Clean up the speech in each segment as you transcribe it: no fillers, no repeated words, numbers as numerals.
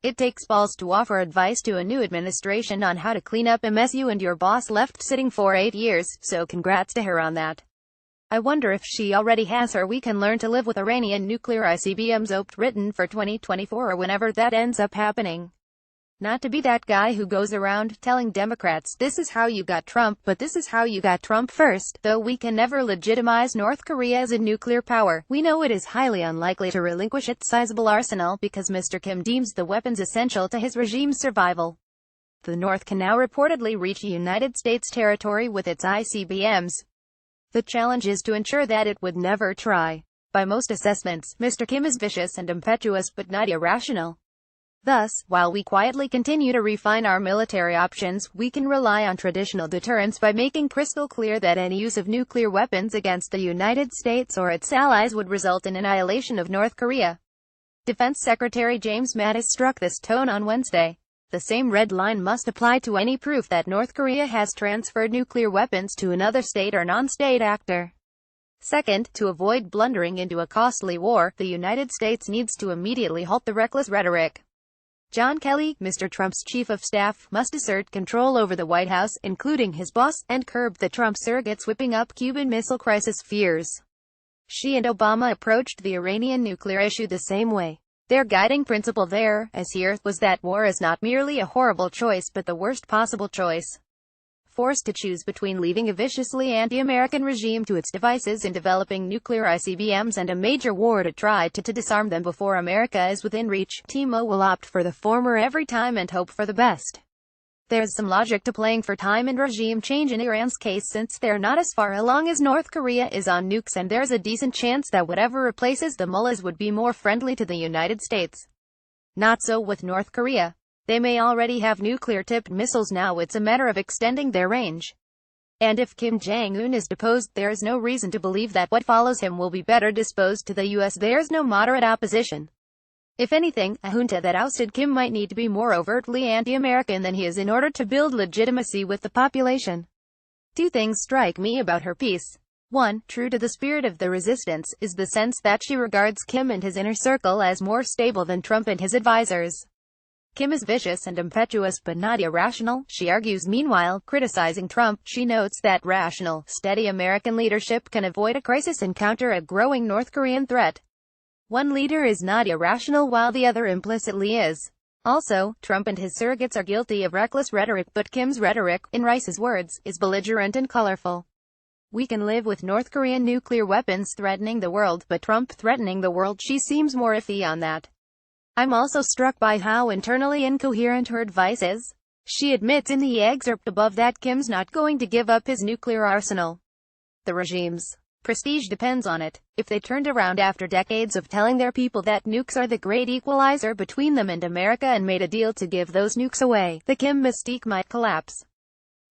It takes balls to offer advice to a new administration on how to clean up a mess you and your boss left sitting for 8 years, so congrats to her on that. I wonder if she already has her "We Can Learn to Live with Iranian Nuclear ICBMs" OPT written for 2024 or whenever that ends up happening. Not to be that guy who goes around telling Democrats, "This is how you got Trump, but this is how you got Trump first." Though we can never legitimize North Korea as a nuclear power, we know it is highly unlikely to relinquish its sizable arsenal because Mr. Kim deems the weapons essential to his regime's survival. The North can now reportedly reach United States territory with its ICBMs. The challenge is to ensure that it would never try. By most assessments, Mr. Kim is vicious and impetuous but not irrational. Thus, while we quietly continue to refine our military options, we can rely on traditional deterrence by making crystal clear that any use of nuclear weapons against the United States or its allies would result in annihilation of North Korea. Defense Secretary James Mattis struck this tone on Wednesday. The same red line must apply to any proof that North Korea has transferred nuclear weapons to another state or non-state actor. Second, to avoid blundering into a costly war, the United States needs to immediately halt the reckless rhetoric. John Kelly, Mr. Trump's chief of staff, must assert control over the White House, including his boss, and curb the Trump surrogates whipping up Cuban Missile Crisis fears. Xi and Obama approached the Iranian nuclear issue the same way. Their guiding principle there, as here, was that war is not merely a horrible choice but the worst possible choice. Forced to choose between leaving a viciously anti-American regime to its devices and developing nuclear ICBMs and a major war to try to disarm them before America is within reach, Timo will opt for the former every time and hope for the best. There's some logic to playing for time and regime change in Iran's case since they're not as far along as North Korea is on nukes, and there's a decent chance that whatever replaces the mullahs would be more friendly to the United States. Not so with North Korea. They may already have nuclear-tipped missiles now, it's a matter of extending their range. And if Kim Jong-un is deposed, there is no reason to believe that what follows him will be better disposed to the U.S. There's no moderate opposition. If anything, a junta that ousted Kim might need to be more overtly anti-American than he is in order to build legitimacy with the population. Two things strike me about her piece. One, true to the spirit of the resistance, is the sense that she regards Kim and his inner circle as more stable than Trump and his advisors. Kim is vicious and impetuous but not irrational, she argues. Meanwhile, criticizing Trump, she notes that rational, steady American leadership can avoid a crisis and counter a growing North Korean threat. One leader is not irrational while the other implicitly is. Also, Trump and his surrogates are guilty of reckless rhetoric, but Kim's rhetoric, in Rice's words, is belligerent and colorful. We can live with North Korean nuclear weapons threatening the world, but Trump threatening the world, she seems more iffy on that. I'm also struck by how internally incoherent her advice is. She admits in the excerpt above that Kim's not going to give up his nuclear arsenal. The regime's prestige depends on it. If they turned around after decades of telling their people that nukes are the great equalizer between them and America and made a deal to give those nukes away, the Kim mystique might collapse.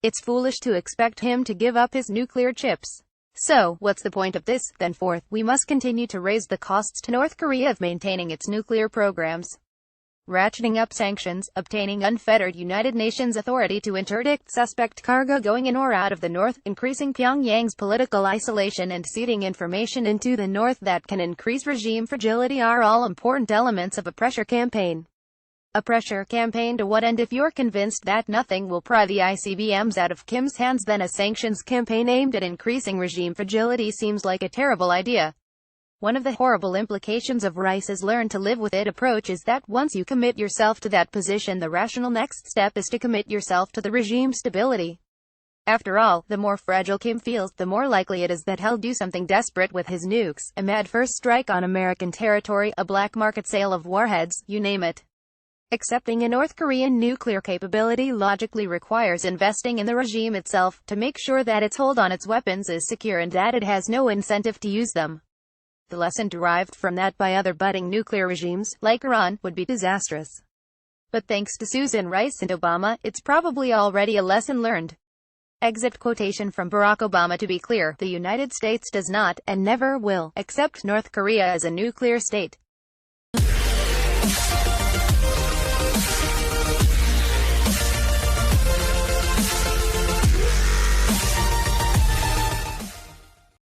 It's foolish to expect him to give up his nuclear chips. So, what's the point of this, then? Fourth, we must continue to raise the costs to North Korea of maintaining its nuclear programs. Ratcheting up sanctions, obtaining unfettered United Nations authority to interdict suspect cargo going in or out of the North, increasing Pyongyang's political isolation and seeding information into the North that can increase regime fragility are all important elements of a pressure campaign. A pressure campaign to what end? If you're convinced that nothing will pry the ICBMs out of Kim's hands, then a sanctions campaign aimed at increasing regime fragility seems like a terrible idea. One of the horrible implications of Rice's learn to live with it approach is that once you commit yourself to that position, the rational next step is to commit yourself to the regime's stability. After all, the more fragile Kim feels, the more likely it is that he'll do something desperate with his nukes, a mad first strike on American territory, a black market sale of warheads, you name it. Accepting a North Korean nuclear capability logically requires investing in the regime itself, to make sure that its hold on its weapons is secure and that it has no incentive to use them. The lesson derived from that by other budding nuclear regimes, like Iran, would be disastrous. But thanks to Susan Rice and Obama, it's probably already a lesson learned. Exit quotation from Barack Obama. To be clear, the United States does not, and never will, accept North Korea as a nuclear state.